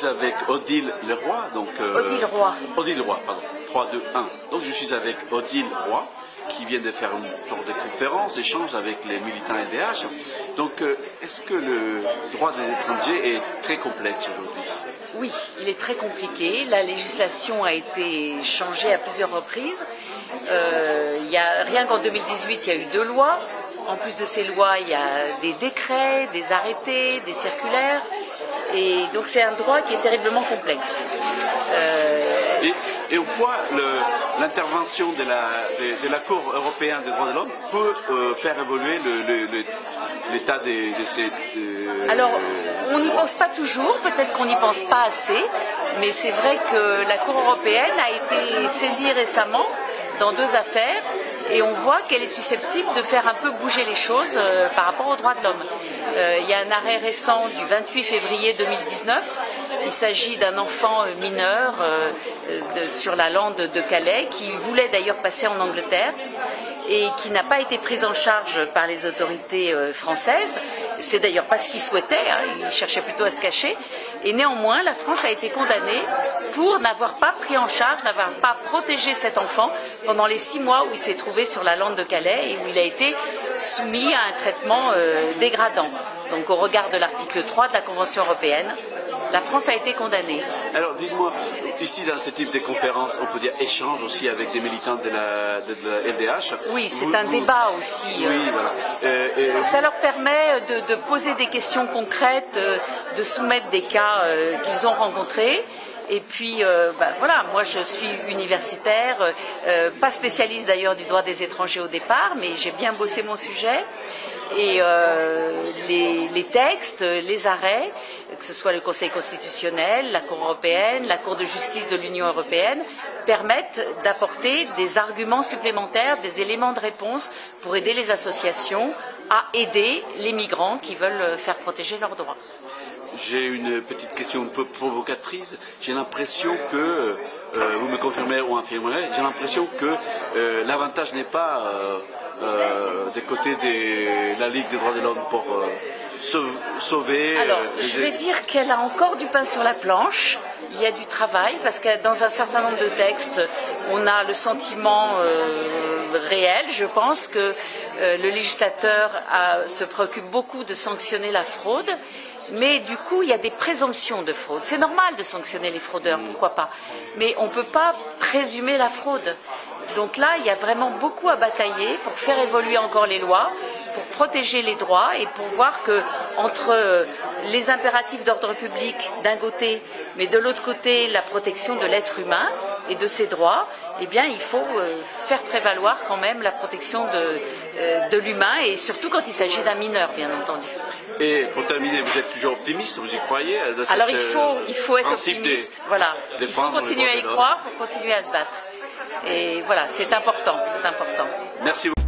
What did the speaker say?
suis avec Odile Leroy. Donc, Odile Roy. Odile Roy, pardon. 3, 2, 1. Donc je suis avec Odile Roy, qui vient de faire une sorte de conférence, échange avec les militants LDH. Donc est-ce que le droit des étrangers est très complexe aujourd'hui? Oui, il est très compliqué. La législation a été changée à plusieurs reprises. Rien qu'en 2018, il y a eu 2 lois. En plus de ces lois, il y a des décrets, des arrêtés, des circulaires. Et donc c'est un droit qui est terriblement complexe. Et au point l'intervention de la Cour européenne des droits de l'homme peut faire évoluer l'état de ces... Alors, on n'y pense pas toujours, peut-être qu'on n'y pense pas assez, mais c'est vrai que la Cour européenne a été saisie récemment dans 2 affaires et on voit qu'elle est susceptible de faire un peu bouger les choses par rapport aux droits de l'homme. Il y a un arrêt récent du 28 février 2019. Il s'agit d'un enfant mineur sur la lande de Calais qui voulait d'ailleurs passer en Angleterre et qui n'a pas été pris en charge par les autorités françaises. C'est d'ailleurs pas ce qu'il souhaitait, hein, il cherchait plutôt à se cacher. Et néanmoins, la France a été condamnée pour n'avoir pas pris en charge, n'avoir pas protégé cet enfant pendant les 6 mois où il s'est trouvé sur la lande de Calais et où il a été soumis à un traitement dégradant. Donc au regard de l'article 3 de la Convention européenne, la France a été condamnée. Alors dites-moi, ici dans ce type de conférence, on peut dire échange aussi avec des militants de la LDH. Oui, c'est un débat aussi. Oui, voilà. Ça leur permet de poser des questions concrètes, de soumettre des cas qu'ils ont rencontrés. Et puis, voilà, moi je suis universitaire, pas spécialiste d'ailleurs du droit des étrangers au départ, mais j'ai bien bossé mon sujet. Et les textes, les arrêts, que ce soit le Conseil constitutionnel, la Cour européenne, la Cour de justice de l'Union européenne, permettent d'apporter des arguments supplémentaires, des éléments de réponse pour aider les associations à aider les migrants qui veulent faire protéger leurs droits. J'ai une petite question un peu provocatrice. J'ai l'impression que, vous me confirmez ou infirmerez, j'ai l'impression que l'avantage n'est pas des côtés de la Ligue des droits de l'homme pour sauver... Alors, je vais dire qu'elle a encore du pain sur la planche. Il y a du travail parce que dans un certain nombre de textes, on a le sentiment réel, je pense, que le législateur se préoccupe beaucoup de sanctionner la fraude. Mais du coup, il y a des présomptions de fraude. C'est normal de sanctionner les fraudeurs, pourquoi pas. Mais on ne peut pas présumer la fraude. Donc là, il y a vraiment beaucoup à batailler pour faire évoluer encore les lois, pour protéger les droits et pour voir que entre les impératifs d'ordre public d'un côté, mais de l'autre côté, la protection de l'être humain et de ses droits, eh bien, il faut faire prévaloir quand même la protection de l'humain et surtout quand il s'agit d'un mineur, bien entendu. Et pour terminer, vous êtes toujours optimiste, vous y croyez? Alors il faut être optimiste, voilà. Il faut continuer à y croire pour continuer à se battre. Et voilà, c'est important, c'est important. Merci beaucoup.